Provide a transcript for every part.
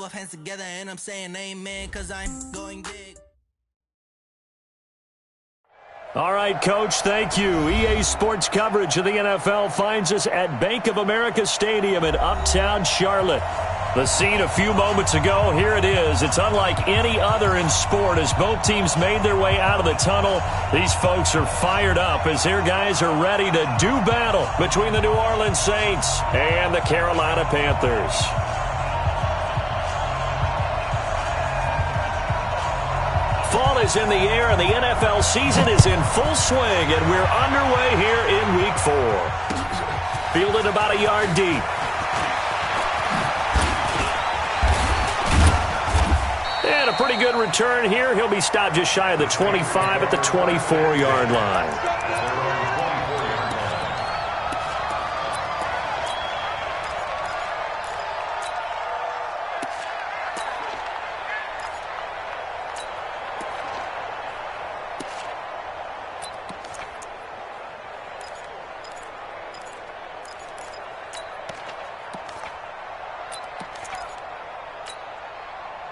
both hands together and I'm saying amen, cause I'm going big. All right, Coach, thank you. EA Sports coverage of the NFL finds us at Bank of America Stadium in Uptown Charlotte. The scene a few moments ago, here it is. It's unlike any other in sport as both teams made their way out of the tunnel. These folks are fired up as their guys are ready to do battle between the New Orleans Saints and the Carolina Panthers. Fall is in the air, and the NFL season is in full swing, and we're underway here in Week 4. Fielded about a yard deep. And a pretty good return here. He'll be stopped just shy of the 25 at the 24-yard line.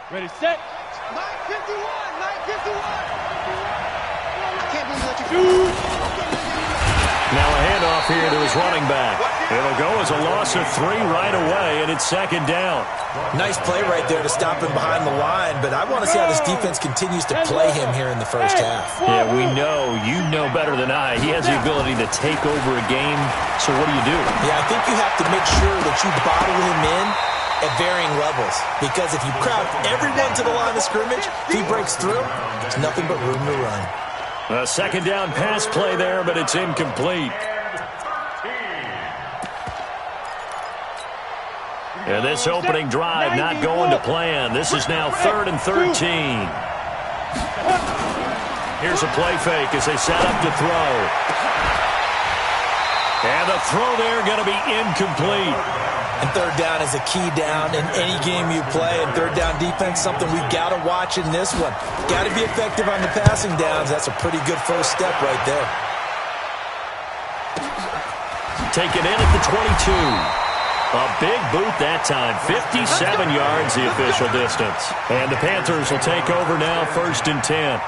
Ready, set. 951, 951. I can't believe what you do. Now a handoff here to his running back. It'll go as a loss of 3 right away, and it's second down. Nice play right there to stop him behind the line, but I want to see how this defense continues to play him here in the first half. Yeah, we know. You know better than I. He has the ability to take over a game, so what do? Yeah, I think you have to make sure that you bottle him in at varying levels, because if you crowd everyone to the line of scrimmage, if he breaks through, there's nothing but room to run. A second down pass play there, but it's incomplete. And this opening drive not going to plan. This is now 3rd and 13. Here's a play fake as they set up to throw. And the throw there going to be incomplete. And third down is a key down in any game you play. And third down defense, something we've got to watch in this one. Got to be effective on the passing downs. That's a pretty good first step right there. Taken in at the 22. A big boot that time. 57 yards the official distance. And the Panthers will take over now, 1st and 10.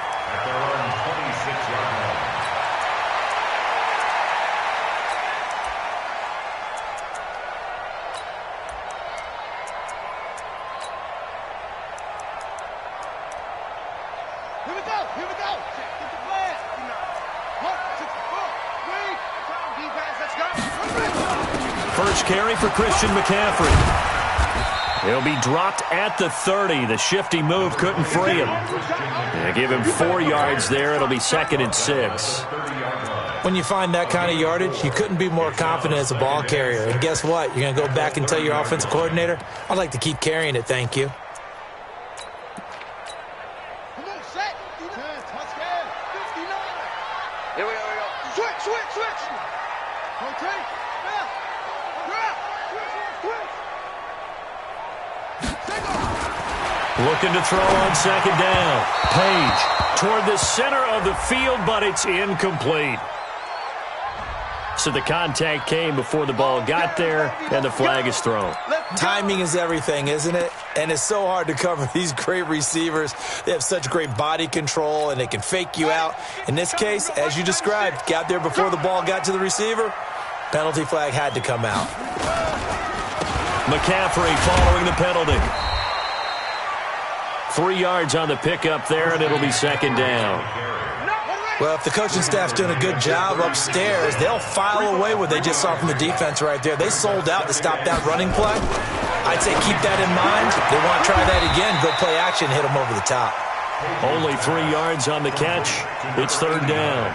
First carry for Christian McCaffrey. He'll be dropped at the 30. The shifty move couldn't free him. Yeah, give him 4 yards there. It'll be 2nd and 6. When you find that kind of yardage, you couldn't be more confident as a ball carrier. And guess what? You're going to go back and tell your offensive coordinator, I'd like to keep carrying it, thank you. Here we go. Switch. Okay. Looking to throw on 2nd down. Page toward the center of the field, but it's incomplete. So the contact came before the ball got there, and the flag is thrown. Timing is everything, isn't it? And it's so hard to cover these great receivers. They have such great body control, and they can fake you out. In this case, as you described, got there before the ball got to the receiver. Penalty flag had to come out. McCaffrey following the penalty. 3 yards on the pickup there, and it'll be 2nd down. Well, if the coaching staff's doing a good job upstairs, they'll file away what they just saw from the defense right there. They sold out to stop that running play. I'd say keep that in mind. If they want to try that again, go play action, hit them over the top. Only 3 yards on the catch. It's 3rd down.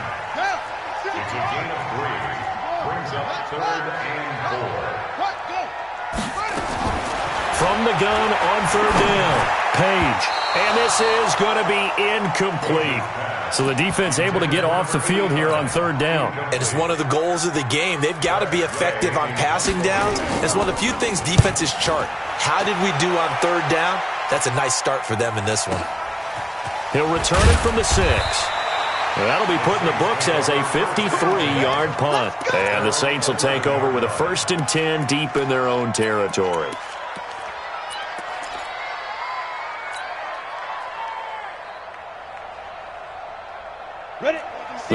From the gun on 3rd down, Page. And this is going to be incomplete. So the defense able to get off the field here on 3rd down. And it's one of the goals of the game. They've got to be effective on passing downs. It's one of the few things defenses chart. How did we do on 3rd down? That's a nice start for them in this one. He'll return it from the 6. That'll be put in the books as a 53-yard punt. And the Saints will take over with a 1st and 10 deep in their own territory.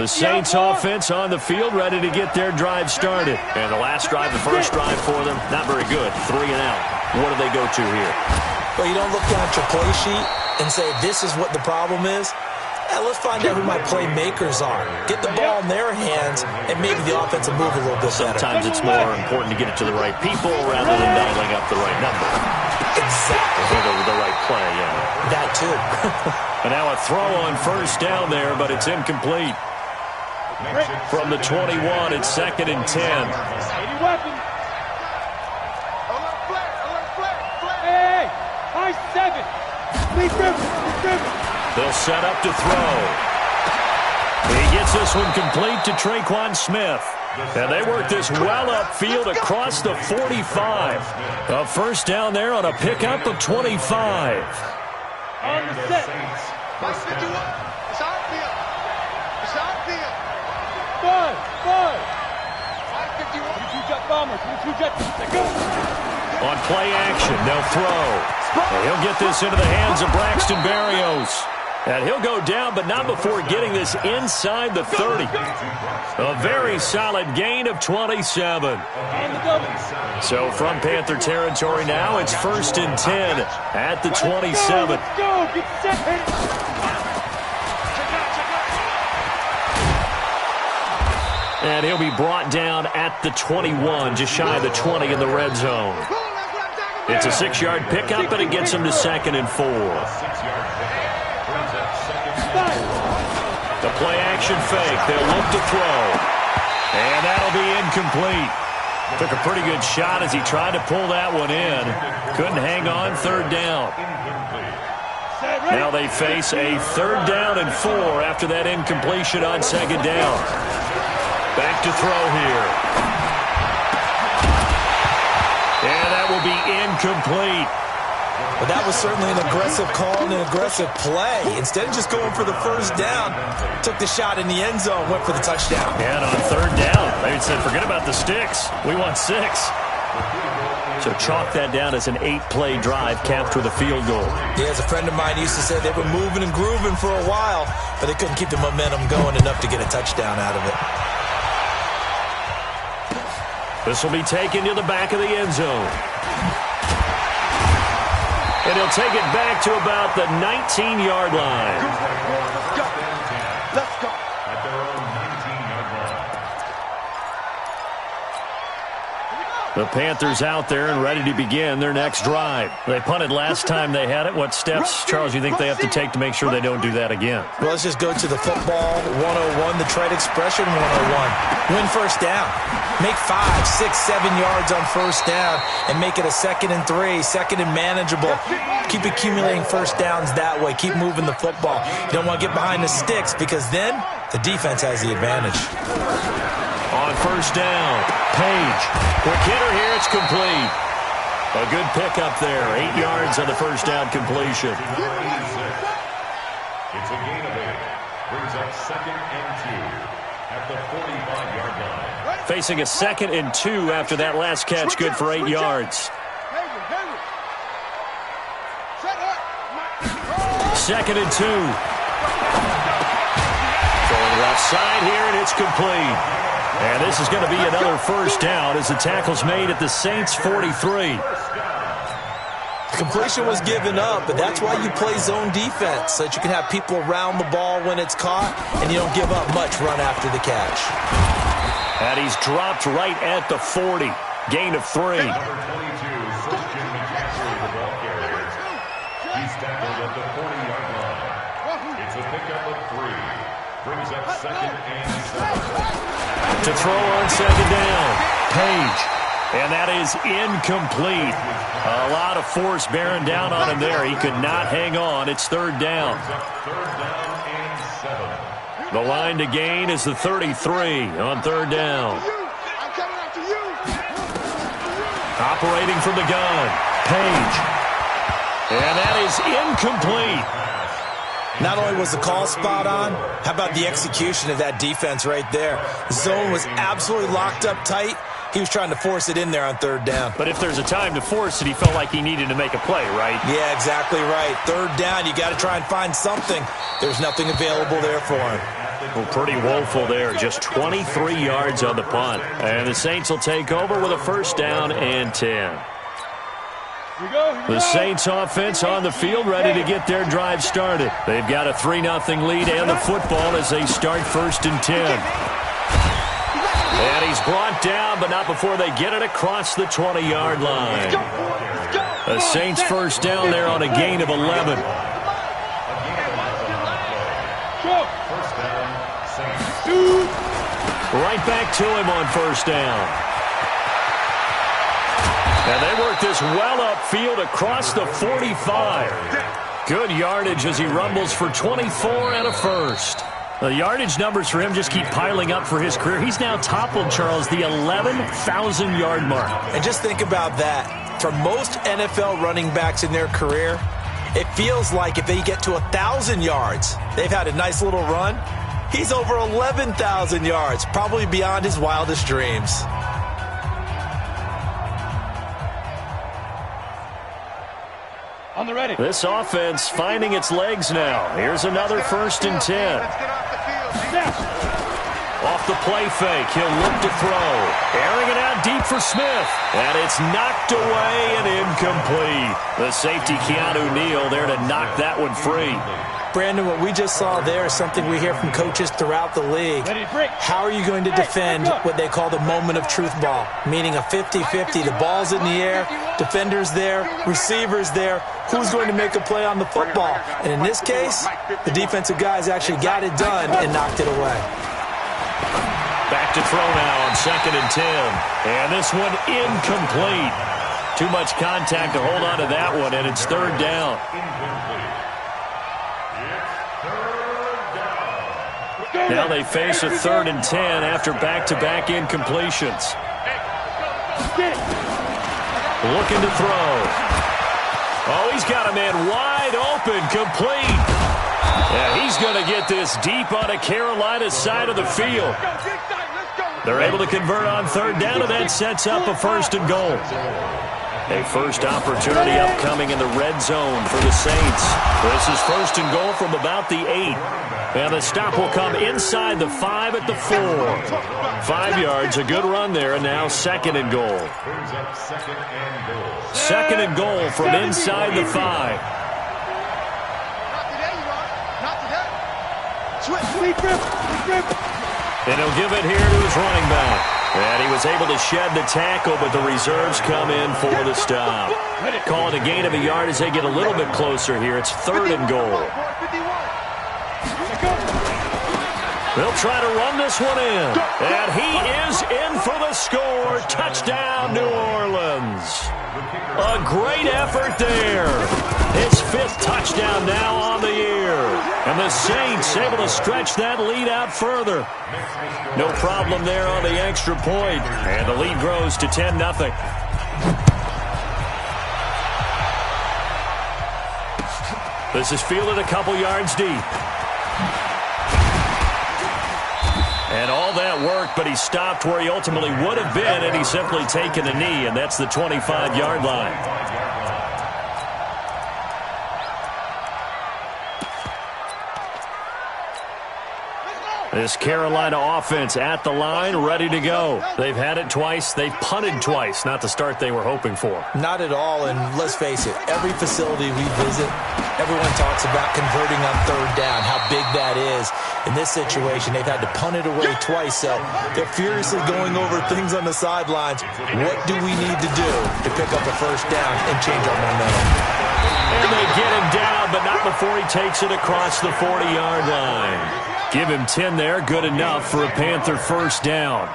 Saints offense on the field, ready to get their drive started. And the last drive, the first drive for them, not very good. 3 and out. What do they go to here? Well, you don't look down at your play sheet and say, this is what the problem is. Let's find out who my playmakers are. Get the ball in their hands, and maybe the offense will move a little bit better. Sometimes it's more important to get it to the right people rather than dialing up the right number. Exactly. Or the right play, yeah. That too. And now a throw on first down there, but it's incomplete. From the 21, it's 2nd and 10. Hey, high 7. They'll set up to throw. He gets this one complete to Traquan Smith. And they work this well upfield across the 45. A first down there on a pickup of 25. On the set. 51. It's outfield. It's outfield. 5. 51. 22 jet bombers. 22 jet. Go. On play action, they'll throw. And he'll get this into the hands of Braxton Berrios. And he'll go down, but not before getting this inside the 30. A very solid gain of 27. So from Panther territory now, it's 1st and 10 at the 27. And he'll be brought down at the 21, just shy of the 20 in the red zone. It's a 6-yard pickup, and it gets him to 2nd and 4. The play-action fake. They'll look to throw. And that'll be incomplete. Took a pretty good shot as he tried to pull that one in. Couldn't hang on. 3rd down. Now they face a 3rd down and 4 after that incompletion on 2nd down. Back to throw here. And that will be incomplete. But that was certainly an aggressive call and an aggressive play. Instead of just going for the first down, took the shot in the end zone, went for the touchdown. And on 3rd down, they said, forget about the sticks. We want 6. So chalk that down as an 8-play drive capped with a field goal. Yeah, as a friend of mine used to say, they were moving and grooving for a while, but they couldn't keep the momentum going enough to get a touchdown out of it. This will be taken to the back of the end zone. And he'll take it back to about the 19-yard line. Let's go. At their own 19-yard line. The Panthers out there and ready to begin their next drive. They punted last time they had it. What steps, Charles, you think they have to take to make sure they don't do that again? Well, let's just go to the football 101, the trade expression 101. Win first down. Make 5, 6, 7 yards on first down and make it a 2nd and 3, 2nd and manageable. Keep accumulating first downs that way. Keep moving the football. You don't want to get behind the sticks because then the defense has the advantage. On first down, Page. Quick hitter here, it's complete. A good pickup there. 8 yards on the first down completion. It's a gain of 8. Brings up 2nd and 2 at the 45-yard line. Facing a 2nd and 2 after that last catch, good for 8 yards. 2nd and 2. Going left side here, and it's complete. And this is going to be another first down as the tackle's made at the Saints' 43. Completion was given up, but that's why you play zone defense, so that you can have people around the ball when it's caught, and you don't give up much run after the catch. And he's dropped right at the 40. Gain of 3. Number 22, Christian McCaffrey, the ball carrier. He's tackled at the 40-yard line. It's a pickup of 3. Brings up 2nd and 7. To throw on 2nd down, Page. And that is incomplete. A lot of force bearing down on him there. He could not hang on. It's 3rd down. 3rd down and 7. The line to gain is the 33 on 3rd down. I'm coming after you. Operating from the gun, Page. And that is incomplete. Not only was the call spot on, how about the execution of that defense right there? The zone was absolutely locked up tight. He was trying to force it in there on 3rd down. But if there's a time to force it, he felt like he needed to make a play, right? Yeah, exactly right. 3rd down, you got to try and find something. There's nothing available there for him. Well, pretty woeful there. Just 23 yards on the punt. And the Saints will take over with a first down and 10. The Saints offense on the field ready to get their drive started. They've got a 3-0 lead and the football as they start first and 10. And he's brought down, but not before they get it across the 20-yard line. The Saints first down there on a gain of 11. Right back to him on first down. And they work this well upfield across the 45. Good yardage as he rumbles for 24 and a first. The yardage numbers for him just keep piling up for his career. He's now toppled, Charles, the 11,000-yard mark. And just think about that. For most NFL running backs in their career, it feels like if they get to 1,000 yards, they've had a nice little run. He's over 11,000 yards, probably beyond his wildest dreams. On the ready. This offense finding its legs now. Here's another first and 10. Off the play fake, he'll look to throw. Airing it out deep for Smith. And it's knocked away and incomplete. The safety, Keanu Neal, there to knock that one free. Brandon, what we just saw there is something we hear from coaches throughout the league. How are you going to defend what they call the moment of truth ball? Meaning a 50-50. The ball's in the air, defenders there, receivers there. Who's going to make a play on the football? And in this case, the defensive guys actually got it done and knocked it away. Back to throw now on second and 10. And this one incomplete. Too much contact to hold on to that one, and it's third down. Now they face a third and 10 after back-to-back incompletions. Looking to throw. Oh, he's got a man wide open, complete. Yeah, he's going to get this deep on a Carolina side of the field. They're able to convert on third down, and that sets up a first and goal. A first opportunity upcoming in the red zone for the Saints. This is first and goal from about the 8. And the stop will come inside the 5 at the 4. 5 yards, a good run there, and now second and goal. Second and goal from inside the 5. And he'll give it here to his running back. And he was able to shed the tackle, but the reserves come in for the stop. Call it a gain of a yard as they get a little bit closer here. It's third and goal. They'll try to run this one in. And he is in for the score. Touchdown, New Orleans. A great effort there. His 5th touchdown now on the year. And the Saints able to stretch that lead out further. No problem there on the extra point. And the lead grows to 10-0. This is fielded a couple yards deep. And all that worked, but he stopped where he ultimately would have been, and he's simply taken a knee, and that's the 25-yard line. This Carolina offense at the line, ready to go. They've had it twice. They've punted twice. Not the start they were hoping for. Not at all, and let's face it, every facility we visit, everyone talks about converting on third down, how big that is. In this situation, they've had to punt it away twice, so they're furiously going over things on the sidelines. What do we need to do to pick up a first down and change our momentum? And they get him down, but not before he takes it across the 40-yard line. Give him 10 there, good enough for a Panther first down.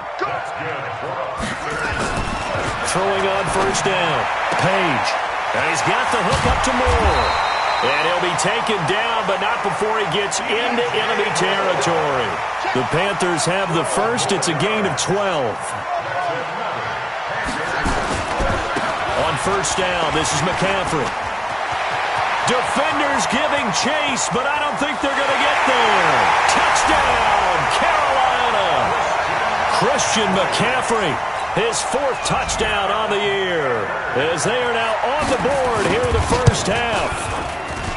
Throwing on first down, Page. And he's got the hook up to Moore. And he'll be taken down, but not before he gets into enemy territory. The Panthers have the first. It's a gain of 12. On first down, this is McCaffrey. Defenders giving chase, but I don't think they're going to get there. Touchdown, Carolina. Christian McCaffrey, his 4th touchdown on the year, as they are now on the board here in the first half.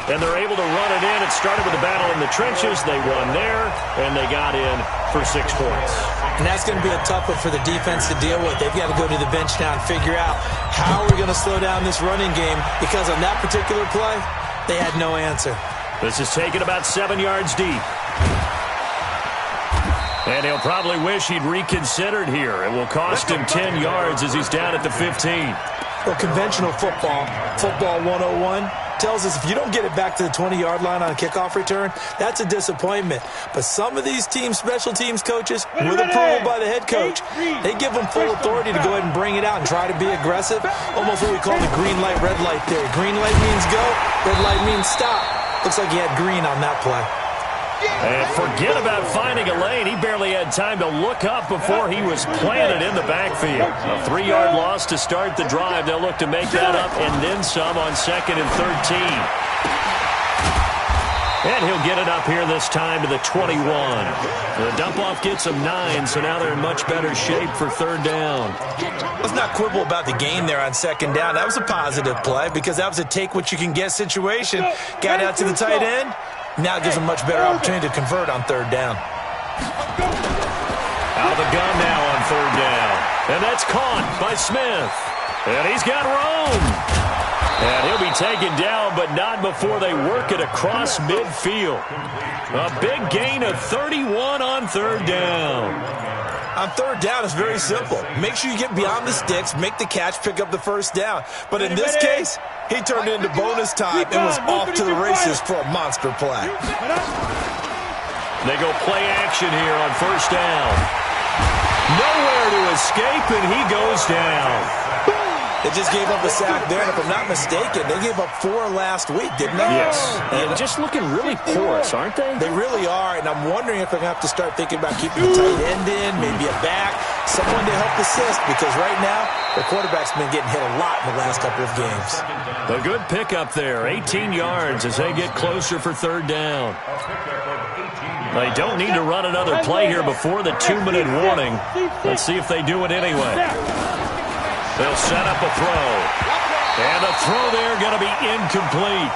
and they're able to run it in. It started with a battle in the trenches. They won there, and they got in for 6 points. And that's going to be a tough one for the defense to deal with. They've got to go to the bench now and figure out how we're going to slow down this running game, because on that particular play, they had no answer. This is taken about 7 yards deep. And he'll probably wish he'd reconsidered here. It will cost him 10 yards as he's down at the 15. Well, conventional football 101, tells us if you don't get it back to the 20-yard line on a kickoff return, that's a disappointment. But some of these teams, special teams coaches, with approval by the head coach, they give them full authority to go ahead and bring it out and try to be aggressive. Almost what we call the green light, red light theory. Green light means go, red light means stop. Looks like he had green on that play. And forget about finding a lane. He barely had time to look up before he was planted in the backfield. A 3-yard loss to start the drive. They'll look to make that up and then some on 2nd and 13. And he'll get it up here this time to the 21. The dump-off gets him 9, so now they're in much better shape for 3rd down. Let's not quibble about the gain there on 2nd down. That was a positive play because that was a take-what-you-can-get situation. Got out to the tight end. Now it gives them a much better opportunity to convert on 3rd down. Out of the gun now on 3rd down. And that's caught by Smith. And he's got room. And he'll be taken down, but not before they work it across midfield. A big gain of 31 on 3rd down. On 3rd down, it's very simple. Make sure you get beyond the sticks, make the catch, pick up the 1st down. But in this case, he turned into bonus time and was off to the races for a monster play. They go play action here on 1st down. Nowhere to escape, and he goes down. They just gave up a sack there, and if I'm not mistaken, they gave up 4 last week, didn't they? Yes. And just looking really porous, aren't they? They really are, and I'm wondering if they're going to have to start thinking about keeping a tight end in, maybe a back, someone to help assist, because right now, their quarterback's been getting hit a lot in the last couple of games. A good pickup there, 18 yards as they get closer for 3rd down. They don't need to run another play here before the 2-minute warning. Let's see if they do it anyway. They'll set up a throw. And the throw there going to be incomplete.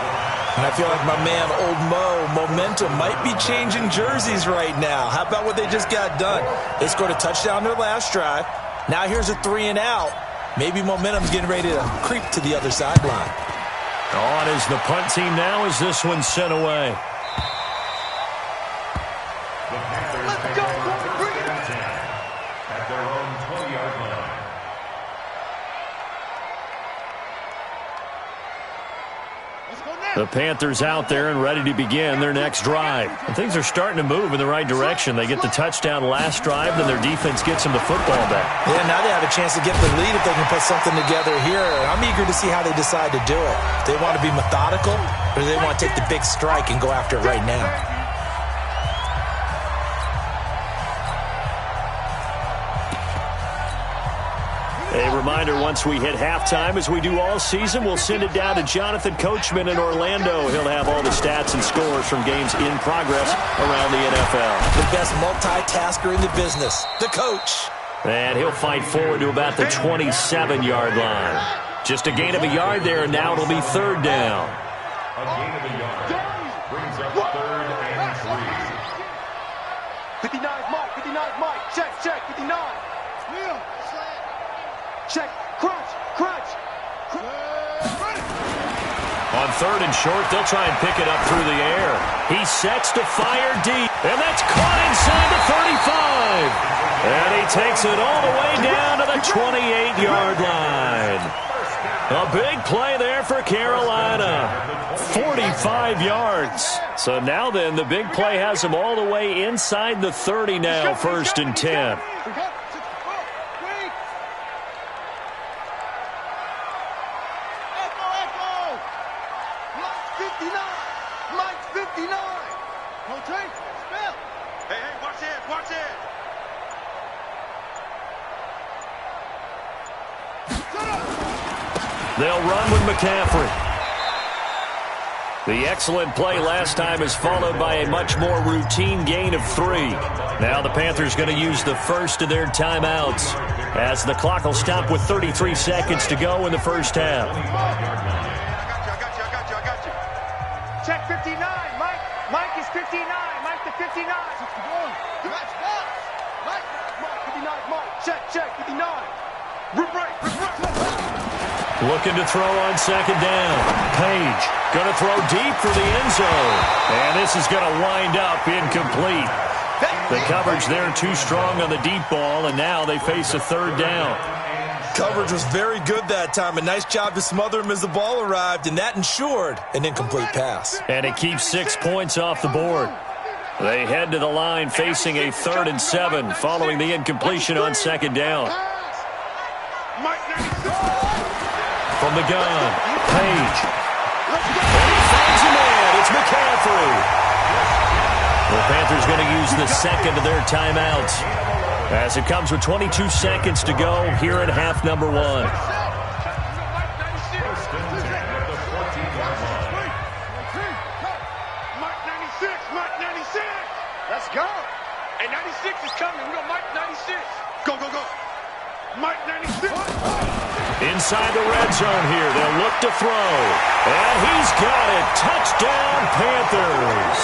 And I feel like my man, Old Mo, momentum might be changing jerseys right now. How about what they just got done? They scored a touchdown their last drive. Now here's a 3 and out. Maybe momentum's getting ready to creep to the other sideline. On is the punt team now as this one's sent away. Let's go. Bring it up. At their own 20-yard line. The Panthers out there and ready to begin their next drive. And things are starting to move in the right direction. They get the touchdown last drive, then their defense gets them the football back. Yeah, now they have a chance to get the lead if they can put something together here. I'm eager to see how they decide to do it. Do they want to be methodical, or do they want to take the big strike and go after it right now? A reminder, once we hit halftime, as we do all season, we'll send it down to Jonathan Coachman in Orlando. He'll have all the stats and scores from games in progress around the NFL. The best multitasker in the business, the coach. And he'll fight forward to about the 27-yard line. Just a gain of a yard there, and now it'll be 3rd down. A gain of a yard brings up 3rd and 3. 59 Mike. Check, 59. Check, crunch. On 3rd and short, they'll try and pick it up through the air. He sets to fire deep, and that's caught inside the 35. And he takes it all the way down to the 28-yard line. A big play there for Carolina. 45 yards. So now then, the big play has them all the way inside the 30 now, 1st and 10. They'll run with McCaffrey. The excellent play last time is followed by a much more routine gain of 3. Now the Panthers going to use the first of their timeouts as the clock will stop with 33 seconds to go in the first half. I got you. check 59. Mike is 59. Mike to 59. 61. That's box. Mike, 59. Mike, check 59. Rip right. Looking to throw on second down. Page going to throw deep for the end zone. And this is going to wind up incomplete. The coverage there too strong on the deep ball, and now they face a third down. Coverage was very good that time. A nice job to smother him as the ball arrived, and that ensured an incomplete pass. And it keeps 6 points off the board. They head to the line facing a 3rd and 7 following the incompletion on second down. From the gun, Page. And he finds a man. It's McCaffrey. The Panthers going to use the second of their timeouts as it comes with 22 seconds to go here in half number 1. Mike 96. Let's go. And 96 is coming. We got Mike 96. Go. Mike 96. Inside the red zone here. They'll look to throw. And he's got it. Touchdown, Panthers.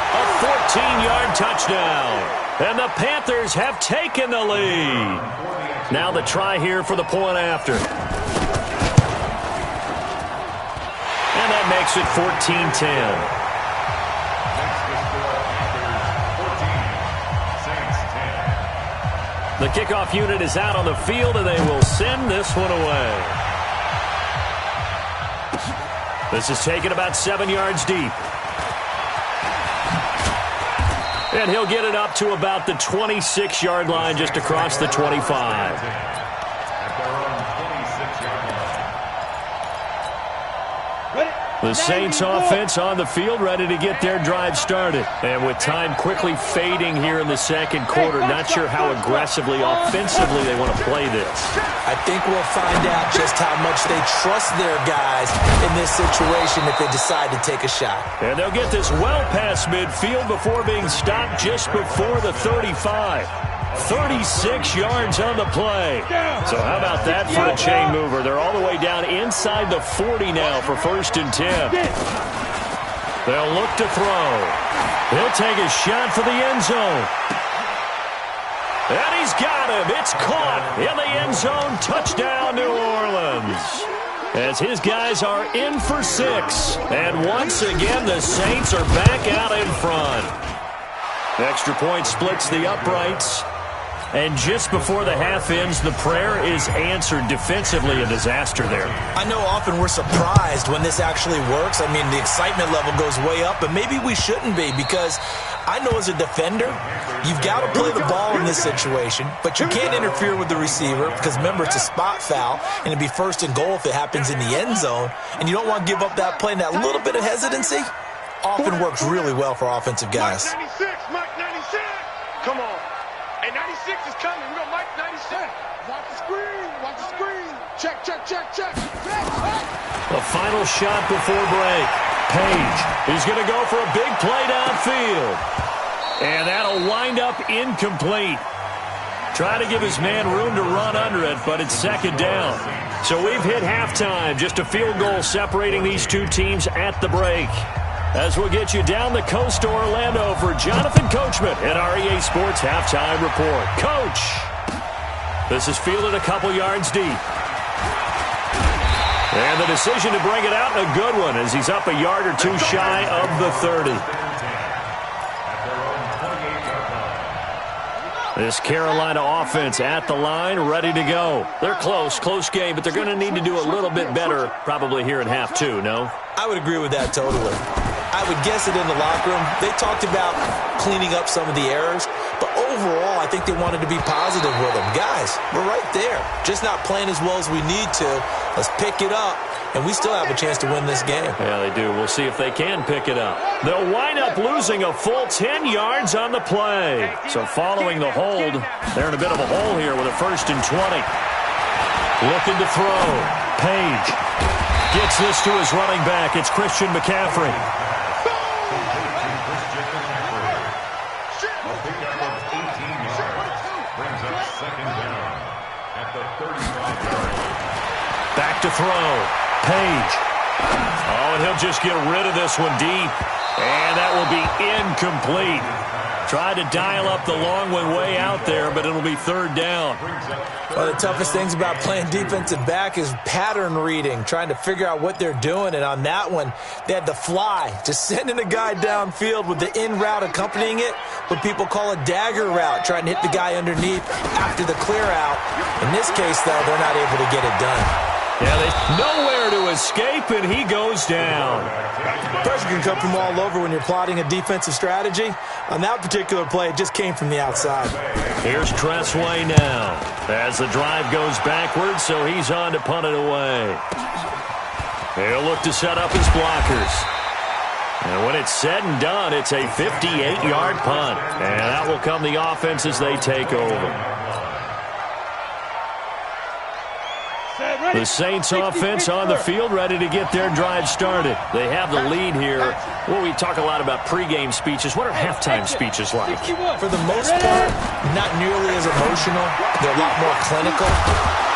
A 14-yard touchdown. And the Panthers have taken the lead. Now the try here for the point after. And that makes it 14-10. The kickoff unit is out on the field, and they will send this one away. This is taken about 7 yards deep. And he'll get it up to about the 26-yard line, just across the 25. The Saints offense on the field, ready to get their drive started. And with time quickly fading here in the second quarter, not sure how aggressively, offensively they want to play this. I think we'll find out just how much they trust their guys in this situation if they decide to take a shot. And they'll get this well past midfield before being stopped just before the 35. 36 yards on the play. So how about that for a chain mover? They're all the way down inside the 40 now for 1st and 10. They'll look to throw. He'll take a shot for the end zone. And he's got him. It's caught in the end zone. Touchdown, New Orleans. As his guys are in for 6. And once again, the Saints are back out in front. Extra point splits the uprights. And just before the half ends, the prayer is answered. Defensively, a disaster there. I know often we're surprised when this actually works. I mean, the excitement level goes way up, but maybe we shouldn't be, because I know as a defender, you've got to play the ball in this situation, but you can't interfere with the receiver because, remember, it's a spot foul, and it'd be 1st and goal if it happens in the end zone, and you don't want to give up that play, and that little bit of hesitancy often works really well for offensive guys. Mike 96. Come on. And 96 is coming. We got Mike 96. Watch the screen. Check. A final shot before break. Page is going to go for a big play downfield. And that'll wind up incomplete. Trying to give his man room to run under it, but it's 2nd down. So we've hit halftime. Just a field goal separating these two teams at the break. As we'll get you down the coast to Orlando for Jonathan Coachman at our EA Sports Halftime Report. Coach, this is fielded a couple yards deep. And the decision to bring it out, a good one, as he's up a yard or two shy of the 30. This Carolina offense at the line, ready to go. They're close game, but they're going to need to do a little bit better probably here in half 2, no? I would agree with that totally. I would guess it in the locker room. They talked about cleaning up some of the errors, but overall, I think they wanted to be positive with them. Guys, we're right there. Just not playing as well as we need to. Let's pick it up, and we still have a chance to win this game. Yeah, they do. We'll see if they can pick it up. They'll wind up losing a full 10 yards on the play. So following the hold, they're in a bit of a hole here with a 1st and 20. Looking to throw. Page gets this to his running back. It's Christian McCaffrey. Back to throw. Page Oh, and he'll just get rid of this one deep. And that will be incomplete. Tried to dial up the long one way out there, but it'll be third down. One of the toughest things about playing defensive back is pattern reading, trying to figure out what they're doing. And on that one, they had the fly, just sending a guy downfield with the in route accompanying it, what people call a dagger route, trying to hit the guy underneath after the clear out. In this case, though, they're not able to get it done. Yeah, there's nowhere to escape, and he goes down. Pressure can come from all over when you're plotting a defensive strategy. On that particular play, it just came from the outside. Here's Tressway now as the drive goes backwards, so he's on to punt it away. He'll look to set up his blockers. And when it's said and done, it's a 58-yard punt. And that will come the offense as they take over. The Saints offense on the field, ready to get their drive started. They have the lead here. Well, we talk a lot about pregame speeches. What are halftime speeches like? For the most part, not nearly as emotional. They're a lot more clinical.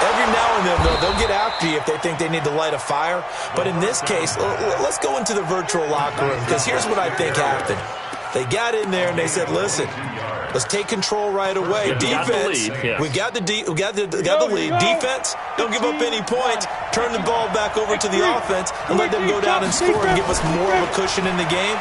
Every now and then, though, they'll get after you if they think they need to light a fire. But in this case, let's go into the virtual locker room, because here's what I think happened. They got in there and they said, listen, let's take control right away. Defense, we got the lead. Defense, don't give up any points. Turn the ball back over to the offense and let them go down and score and give us more of a cushion in the game.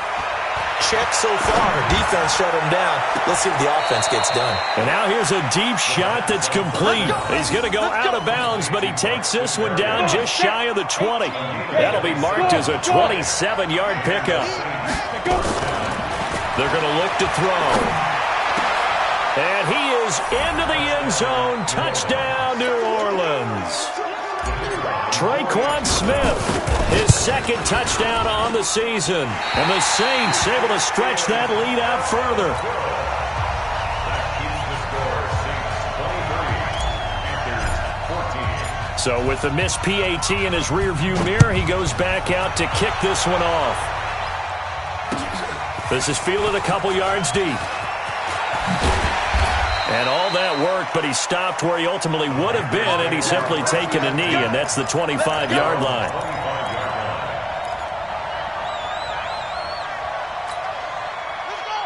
Check so far. Defense shut him down. Let's see if the offense gets done. And now here's a deep shot that's complete. He's going to go out of bounds, but he takes this one down just shy of the 20. That'll be marked as a 27-yard pickup. They're going to look to throw. And he is into the end zone. Touchdown, New Orleans. Traquan Smith, his second touchdown on the season. And the Saints able to stretch that lead out further. So with the missed PAT in his rearview mirror, he goes back out to kick this one off. This is fielded a couple yards deep. And all that worked, but he stopped where he ultimately would have been, and he's simply taken a knee, and that's the 25-yard line.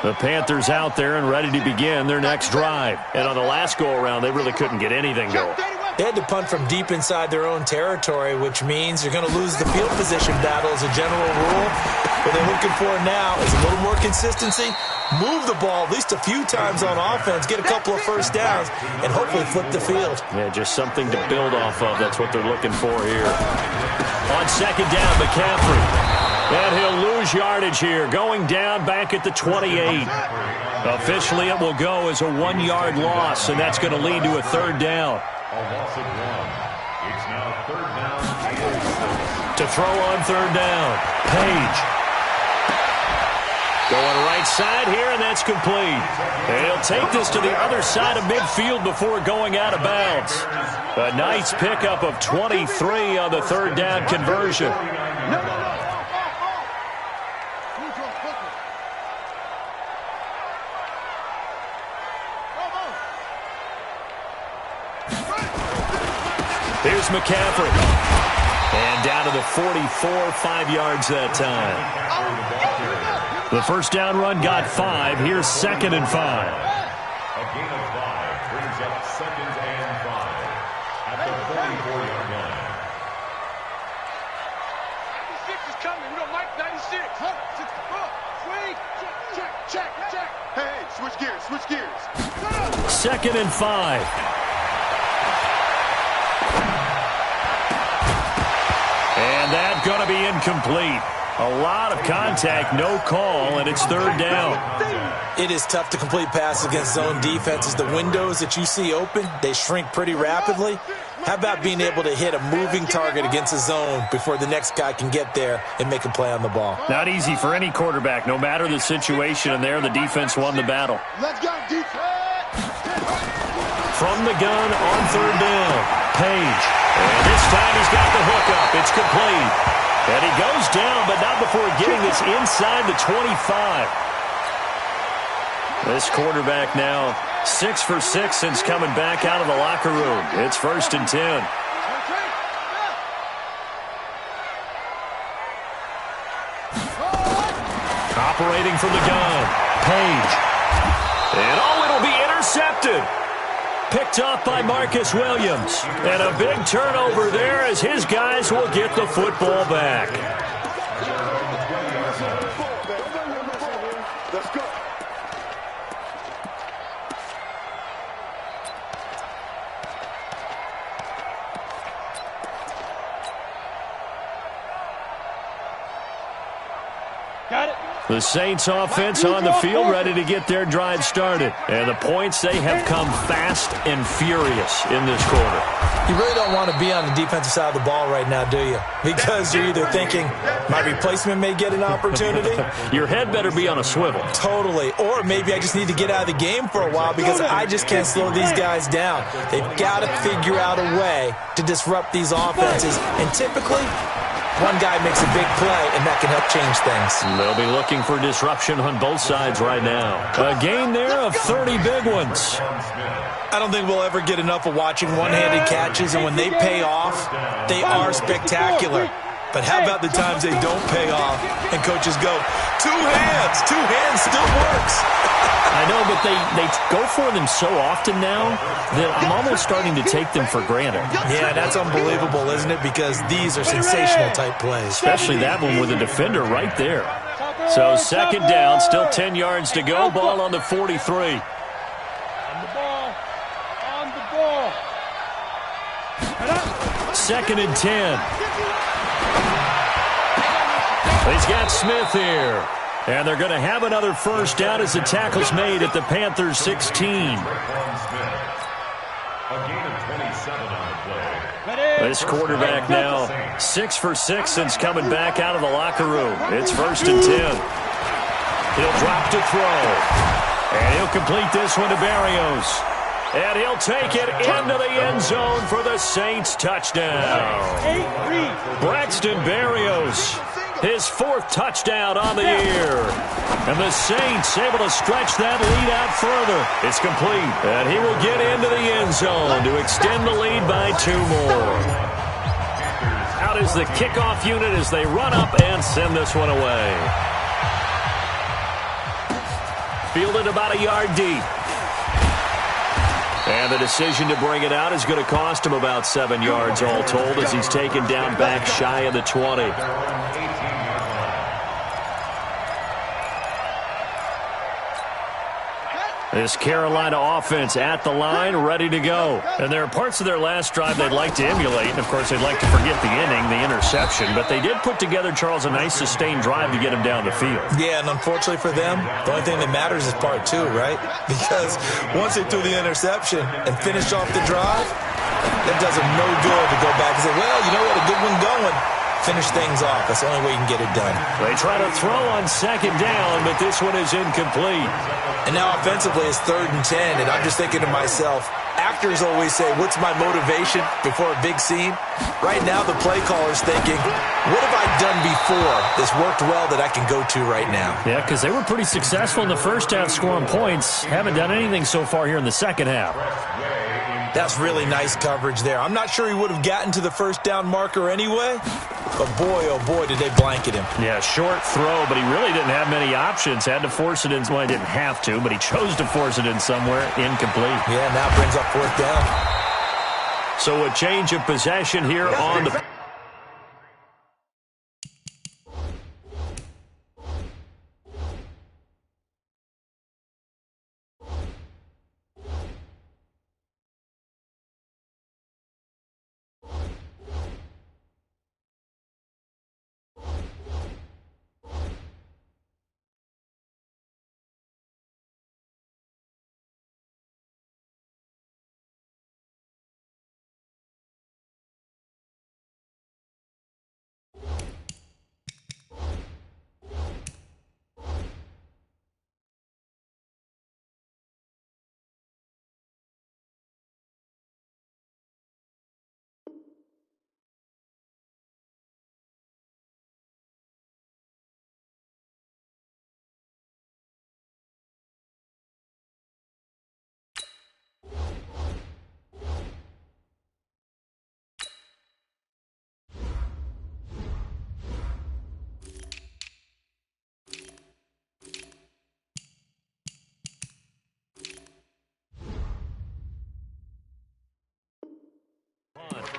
The Panthers out there and ready to begin their next drive. And on the last go-around, they really couldn't get anything going. They had to punt from deep inside their own territory, which means you're going to lose the field position battle as a general rule. What they're looking for now is a little more consistency, move the ball at least a few times on offense, get a couple of first downs, and hopefully flip the field. Yeah, just something to build off of. That's what they're looking for here. On second down, McCaffrey. And he'll lose yardage here, going down back at the 28. Officially, it will go as a 1-yard loss, and that's going to lead to a third down. A loss of 1. It's now third down. To throw on third down, Page. Going right side here, and that's complete. And he'll take this to the other side of midfield before going out of bounds. A nice pickup of 23 on the third down conversion. Here's McCaffrey. And down to the 44, 5 yards that time. The first down run got 5. Here's second and 5. A gain of 5 brings up second and 5 at the 44-yard line. 96 is coming. We got Mike 96. Check. Hey, switch gears. Second and 5. And that's going to be incomplete. A lot of contact, no call, and it's third down. It is tough to complete passes against zone defenses. The windows that you see open, they shrink pretty rapidly. How about being able to hit a moving target against a zone before the next guy can get there and make a play on the ball? Not easy for any quarterback, no matter the situation, and there the defense won the battle. Let's go, defense. From the gun on third down, Page. And this time he's got the hookup. It's complete. And he goes down, but not before getting this inside the 25. This quarterback now 6 for 6 since coming back out of the locker room. It's first and 10. Operating from the gun. Page. And it'll be intercepted. Picked off by Marcus Williams. And a big turnover there as his guys will get the football back. Let's go. Got it. The Saints offense on the field ready to get their drive started. And the points, they have come fast and furious in this quarter. You really don't want to be on the defensive side of the ball right now, do you? Because you're either thinking, my replacement may get an opportunity. Your head better be on a swivel. Totally. Or maybe I just need to get out of the game for a while because I just can't slow these guys down. They've got to figure out a way to disrupt these offenses. And typically, one guy makes a big play, and that can help change things. They'll be looking for disruption on both sides right now. A gain there of 30 big ones. I don't think we'll ever get enough of watching one-handed catches, and when they pay off, they are spectacular. But how about the times they don't pay off, and coaches go, two hands still works. I know, but they go for them so often now that I'm almost starting to take them for granted. Yeah, that's unbelievable, isn't it? Because these are sensational-type plays. Especially that one with a defender right there. So second down, still 10 yards to go. Ball on the 43. On the ball. Second and 10. He's got Smith here. And they're going to have another first down as the tackle's made at the Panthers' 16. A gain of 27 on the play. This quarterback now 6 for 6 since coming back out of the locker room. It's first and 10. He'll drop to throw. And he'll complete this one to Berrios. And he'll take it into the end zone for the Saints touchdown. Braxton Berrios, his 4th touchdown on the year. And the Saints able to stretch that lead out further. It's complete. And he will get into the end zone to extend the lead by 2 more. Out is the kickoff unit as they run up and send this one away. Fielded about a yard deep. And the decision to bring it out is going to cost him about 7 yards all told as he's taken down back shy of the 20. This Carolina offense at the line, ready to go. And there are parts of their last drive they'd like to emulate. And, of course, they'd like to forget the inning, the interception. But they did put together, Charles, a nice sustained drive to get him down the field. Yeah, and unfortunately for them, the only thing that matters is part 2, right? Because once they threw the interception and finished off the drive, that does them no good to go back and say, well, you know what, a good one going. Finish things off. That's the only way you can get it done. They try to throw on second down, but this one is incomplete. And now offensively it's 3rd and 10, and I'm just thinking to myself, actors always say, what's my motivation before a big scene? Right now the play caller's thinking, what have I done before that's worked well that I can go to right now? Yeah, because they were pretty successful in the first half scoring points. Haven't done anything so far here in the second half. That's really nice coverage there. I'm not sure he would have gotten to the first down marker anyway, but boy, oh boy, did they blanket him. Yeah, short throw, but he really didn't have many options. Had to force it in. Well, he didn't have to, but he chose to force it in somewhere. Incomplete. Yeah, now brings up 4th down. So a change of possession here on the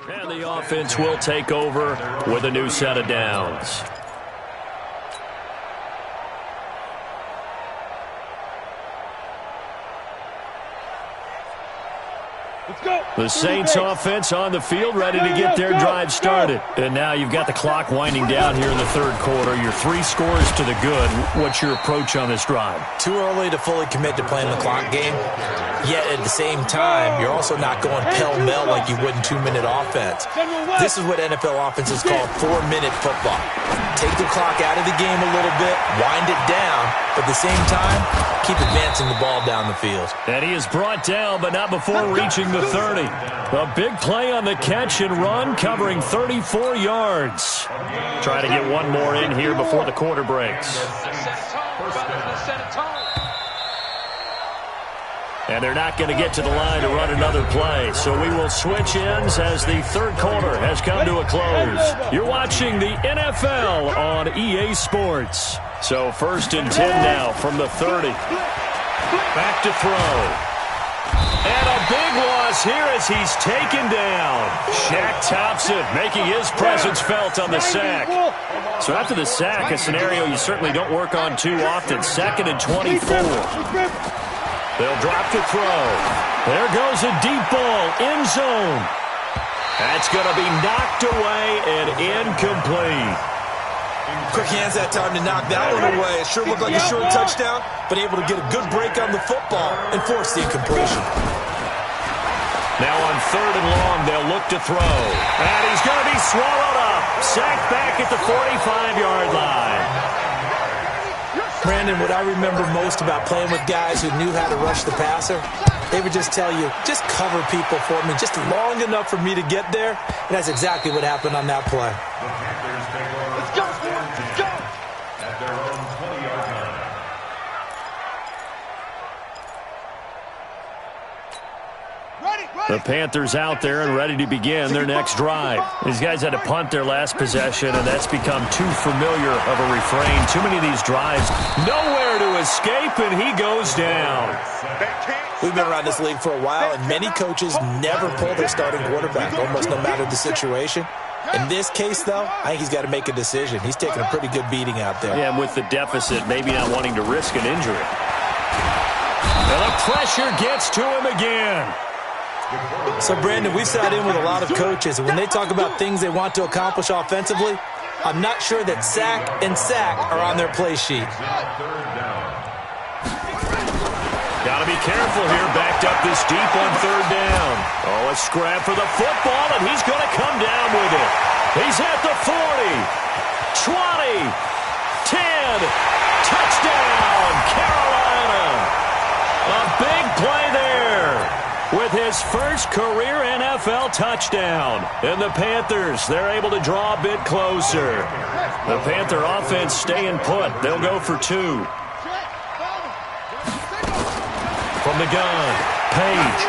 And the offense will take over with a new set of downs. The Saints offense on the field, ready to get their drive started. And now you've got the clock winding down here in the third quarter. Your 3 scores to the good. What's your approach on this drive? Too early to fully commit to playing the clock game. Yet at the same time, you're also not going pell-mell like you would in 2-minute offense. This is what NFL offenses call 4-minute football. Take the clock out of the game a little bit, wind it down, but at the same time, keep advancing the ball down the field. And he is brought down, but not before reaching the 30. A big play on the catch and run, covering 34 yards. Try to get one more in here before the quarter breaks. And they're not going to get to the line to run another play. So we will switch ends as the third quarter has come to a close. You're watching the NFL on EA Sports. So 1st and 10 now from the 30. Back to throw. And a big loss here as he's taken down. Shaq Thompson making his presence felt on the sack. So after the sack, a scenario you certainly don't work on too often. 2nd and 24. They'll drop to throw. There goes a deep ball, end zone. That's going to be knocked away and incomplete. Quick hands that time to knock that one away. It sure looked like a short touchdown, but able to get a good break on the football and force the incompletion. Now on 3rd and long, they'll look to throw. And he's going to be swallowed up. Sacked back at the 45-yard line. Brandon, what I remember most about playing with guys who knew how to rush the passer, they would just tell you, just cover people for me, just long enough for me to get there. And that's exactly what happened on that play. Let's go, let's go. At their own 20-yard line. The Panthers out there and ready to begin their next drive. These guys had to punt their last possession, and that's become too familiar of a refrain. Too many of these drives, nowhere to escape, and he goes down. We've been around this league for a while, and many coaches never pull their starting quarterback, almost no matter the situation. In this case, though, I think he's got to make a decision. He's taking a pretty good beating out there. Yeah, and with the deficit, maybe not wanting to risk an injury. And the pressure gets to him again. So, Brandon, we've sat in with a lot of coaches, and when they talk about things they want to accomplish offensively, I'm not sure that sack and sack are on their play sheet. Got to be careful here, backed up this deep on 3rd down. Oh, a scrap for the football, and he's going to come down with it. He's at the 40, 20, 10, touchdown, Carolina. A big play there with his first career NFL touchdown. And the Panthers, they're able to draw a bit closer. The Panther offense staying put. They'll go for 2. From the gun, Page.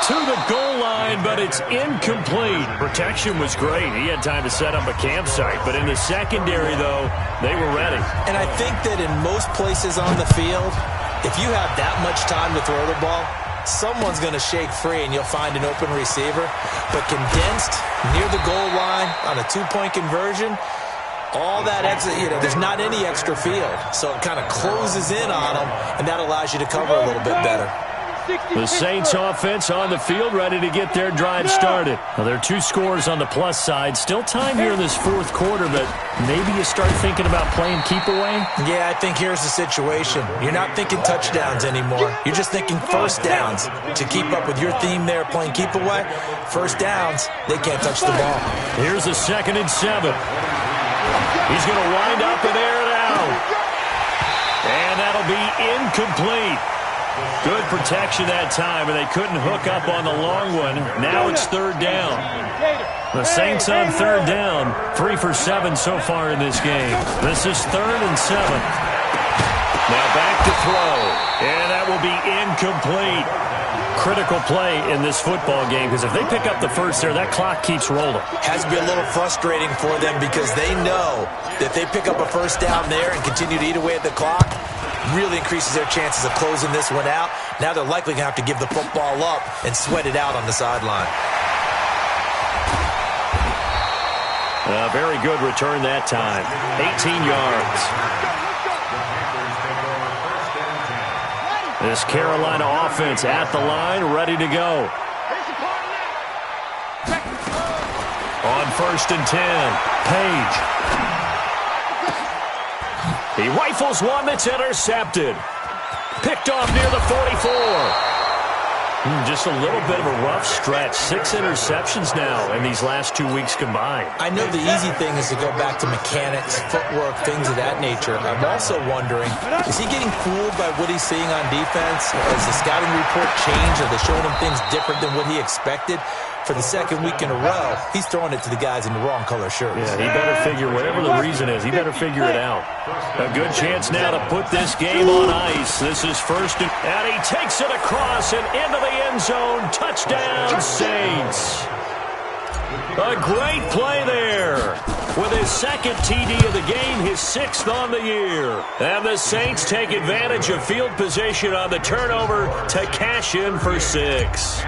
To the goal line, but it's incomplete. Protection was great. He had time to set up a campsite. But in the secondary, though, they were ready. And I think that in most places on the field, if you have that much time to throw the ball, someone's going to shake free and you'll find an open receiver. But condensed near the goal line on a 2-point conversion, all that extra, there's not any extra field. So it kind of closes in on them, and that allows you to cover a little bit better. The Saints offense on the field, ready to get their drive started. Well, there are 2 scores on the plus side. Still time here in this 4th quarter, but maybe you start thinking about playing keep away? Yeah, I think here's the situation. You're not thinking touchdowns anymore. You're just thinking first downs. To keep up with your theme there, playing keep away, first downs, they can't touch the ball. Here's a 2nd and 7. He's going to wind up and air it out. And that'll be incomplete. Good protection that time, and they couldn't hook up on the long one. Now it's 3rd down. The Saints on 3rd down, 3 for 7 so far in this game. This is 3rd and 7. Now back to throw, and that will be incomplete. Critical play in this football game, because if they pick up the first there, that clock keeps rolling. Has to be a little frustrating for them because they know that if they pick up a first down there and continue to eat away at the clock, really increases their chances of closing this one out. Now they're likely going to have to give the football up and sweat it out on the sideline. A very good return that time. 18 yards. This Carolina offense at the line, ready to go. On 1st and 10, Page. He rifles one that's intercepted. Picked off near the 44. Just a little bit of a rough stretch. 6 interceptions now in these last 2 weeks combined. I know the easy thing is to go back to mechanics, footwork, things of that nature. I'm also wondering, is he getting fooled by what he's seeing on defense? Has the scouting report changed? Are they showing him things different than what he expected? For the second week in a row, he's throwing it to the guys in the wrong color shirts. Yeah, he better figure, whatever the reason is, he better figure it out. A good chance now to put this game on ice. This is 1st and he takes it across and into the end zone. Touchdown, Saints. A great play there. With his 2nd TD of the game, his 6th on the year. And the Saints take advantage of field position on the turnover to cash in for 6.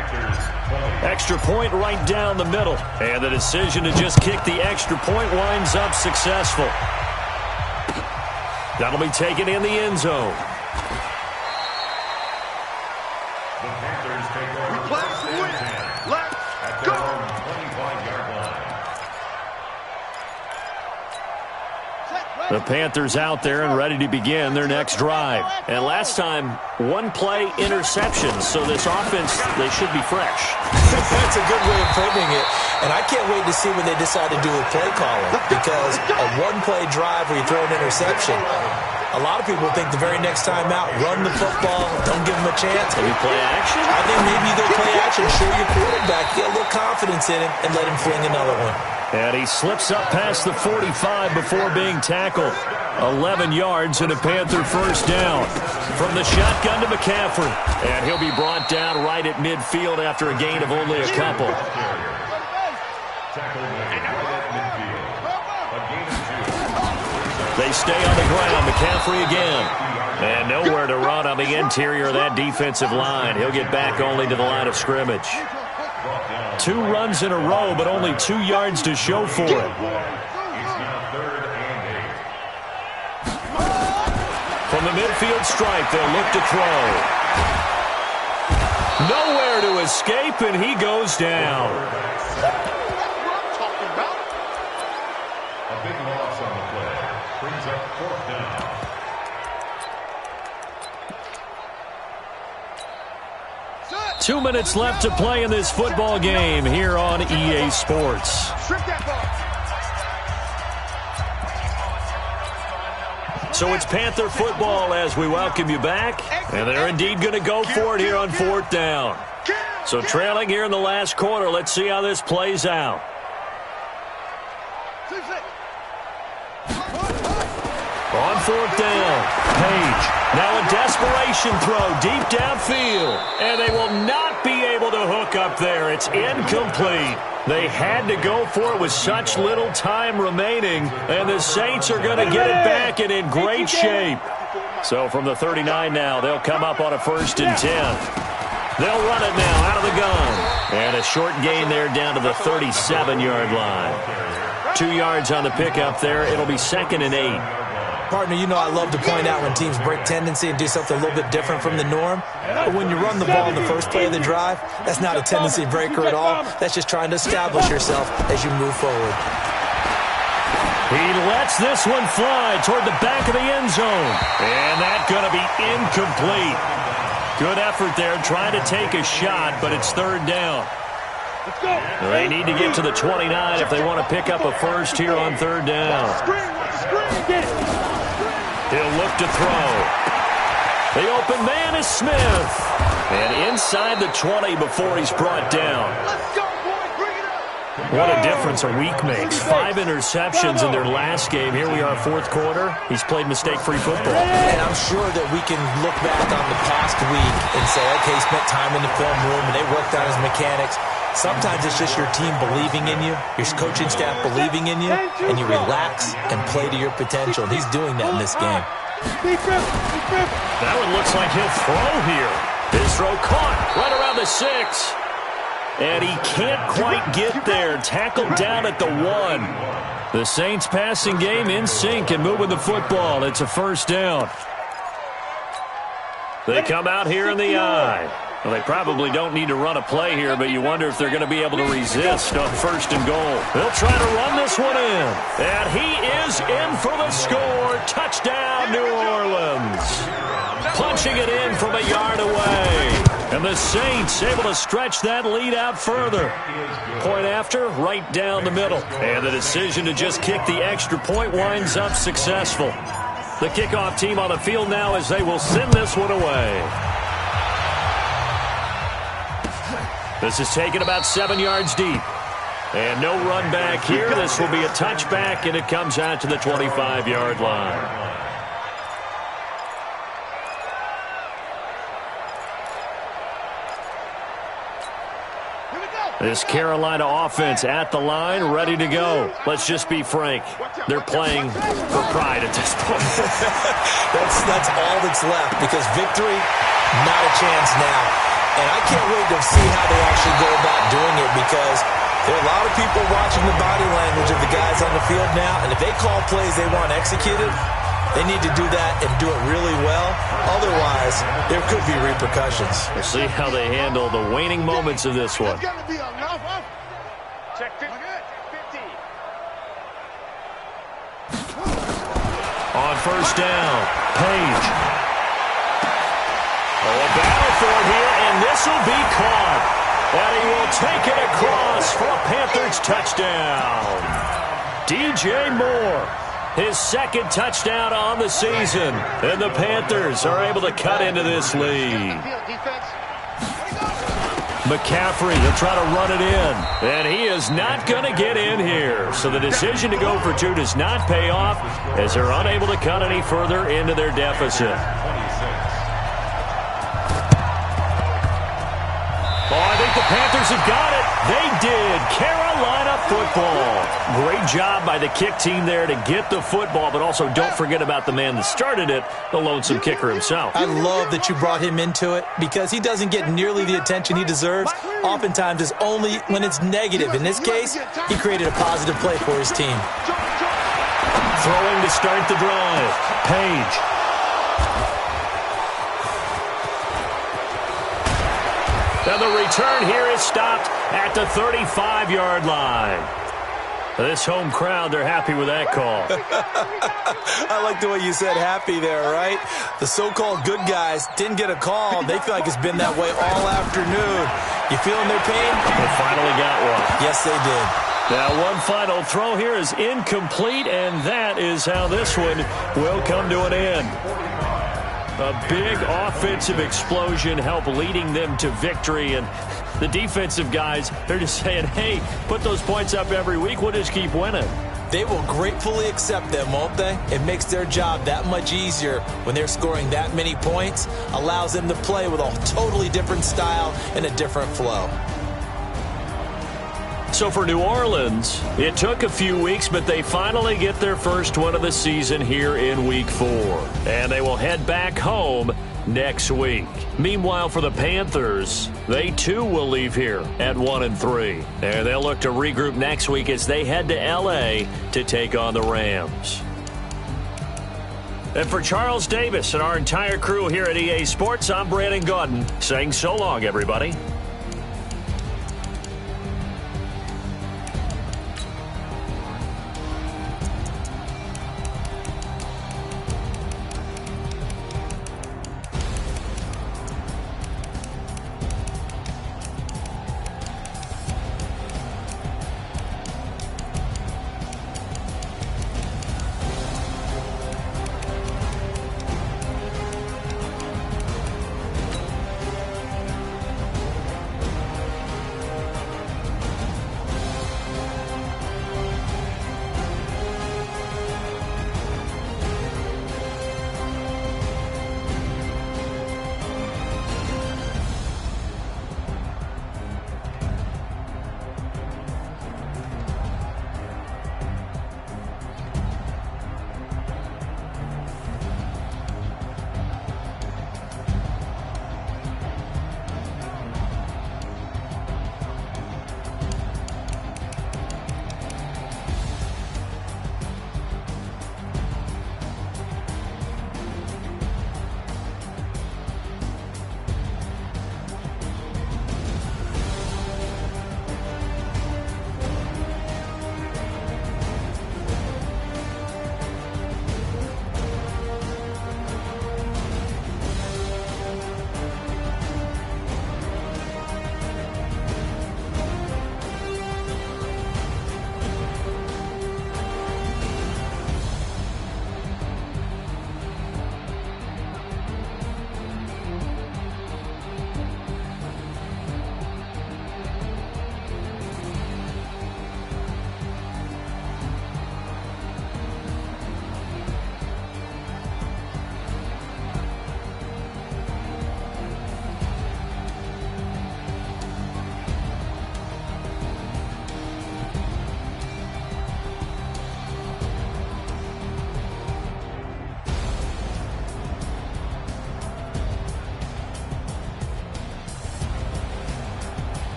Extra point right down the middle. And the decision to just kick the extra point winds up successful. That'll be taken in the end zone. The Panthers take over 1st and 10. Let's go! 25-yard line. The Panthers out there and ready to begin their next drive. And last time, 1-play interceptions. So this offense, they should be fresh. That's a good way of putting it. And I can't wait to see what they decide to do with play calling. Because a 1-play drive where you throw an interception, a lot of people think the very next time out, run the football, don't give them a chance. Maybe play action? I think maybe you go play action, show your quarterback, get a little confidence in him, and let him fling another one. And he slips up past the 45 before being tackled. 11 yards and a Panther 1st down. From the shotgun to McCaffrey. And he'll be brought down right at midfield after a gain of only a couple. They stay on the ground. McCaffrey again. And nowhere to run on the interior of that defensive line. He'll get back only to the line of scrimmage. 2 runs in a row, but only 2 yards to show for it. It's now 3rd and 8. From the midfield stripe, they'll look to throw. Nowhere to escape, and he goes down. A big loss on the play. Brings up 4th down. Two minutes left to play in this football game here on EA Sports. So it's Panther football as we welcome you back. And they're indeed going to go for it here on 4th down. So trailing here in the last quarter. Let's see how this plays out. On 4th down, Page. Now a desperation throw deep downfield. And they will not be able to hook up there. It's incomplete. They had to go for it with such little time remaining. And the Saints are going to get it back and in great shape. So from the 39 now, they'll come up on a 1st and 10. They'll run it now out of the gun. And a short gain there down to the 37-yard line. 2 yards on the pickup there. It'll be 2nd and 8. Partner, you know I love to point out when teams break tendency and do something a little bit different from the norm. But when you run the ball in the first play of the drive, that's not a tendency breaker at all. That's just trying to establish yourself as you move forward. He lets this one fly toward the back of the end zone. And that's going to be incomplete. Good effort there trying to take a shot, but it's 3rd down. They need to get to the 29 if they want to pick up a 1st here on 3rd down. He'll look to throw. The open man is Smith. And inside the 20 before he's brought down. What a difference a week makes. 5 interceptions in their last game. Here we are, 4th quarter. He's played mistake-free football. And I'm sure that we can look back on the past week and say, okay, he spent time in the film room and they worked on his mechanics. Sometimes it's just your team believing in you, your coaching staff believing in you, and you relax and play to your potential. And he's doing that in this game. That one looks like he'll throw here. His throw caught right around the 6. And he can't quite get there. Tackled down at the 1. The Saints passing game in sync and moving the football. It's a first down. They come out here in the eye. Well, they probably don't need to run a play here, but you wonder if they're going to be able to resist on first and goal. They'll try to run this one in. And he is in for the score. Touchdown, New Orleans. Punching it in from a yard away. And the Saints able to stretch that lead out further. Point after, right down the middle. And the decision to just kick the extra point winds up successful. The kickoff team on the field now as they will send this one away. This is taken about 7 yards deep. And no run back here. This will be a touchback, and it comes out to the 25-yard line. This Carolina offense at the line, ready to go. Let's just be frank. They're playing for pride at this point. that's all that's left, because victory, not a chance now. And I can't wait to see how they actually go about doing it, because there are a lot of people watching the body language of the guys on the field now, and if they call plays they want executed, they need to do that and do it really well. Otherwise, there could be repercussions. We'll see how they handle the waning moments of this one. Check 50. On first down, Page. Oh, a battle for it here, and this will be caught. And he will take it across for a Panthers touchdown. DJ Moore, his second touchdown on the season. And the Panthers are able to cut into this lead. McCaffrey, he'll try to run it in. And he is not going to get in here. So the decision to go for 2 does not pay off, as they're unable to cut any further into their deficit. Oh, I think the Panthers have got it. They did. Carolina football. Great job by the kick team there to get the football, but also don't forget about the man that started it, the lonesome kicker himself. I love that you brought him into it, because he doesn't get nearly the attention he deserves. Oftentimes it's only when it's negative. In this case, he created a positive play for his team. Throwing to start the drive. Page. And the return here is stopped at the 35-yard line. This home crowd, they're happy with that call. I like the way you said happy there, right? The so-called good guys didn't get a call. They feel like it's been that way all afternoon. You feeling their pain? They finally got one. Yes, they did. Now, one final throw here is incomplete, and that is how this one will come to an end. A big offensive explosion helped leading them to victory, and the defensive guys, they're just saying, hey, put those points up every week, we'll just keep winning. They will gratefully accept them, won't they? It makes their job that much easier when they're scoring that many points, allows them to play with a totally different style and a different flow. So for New Orleans, it took a few weeks, but they finally get their first win of the season here in Week 4. And they will head back home next week. Meanwhile, for the Panthers, they too will leave here at 1-3. And they'll look to regroup next week as they head to L.A. to take on the Rams. And for Charles Davis and our entire crew here at EA Sports, I'm Brandon Gaudin saying so long, everybody.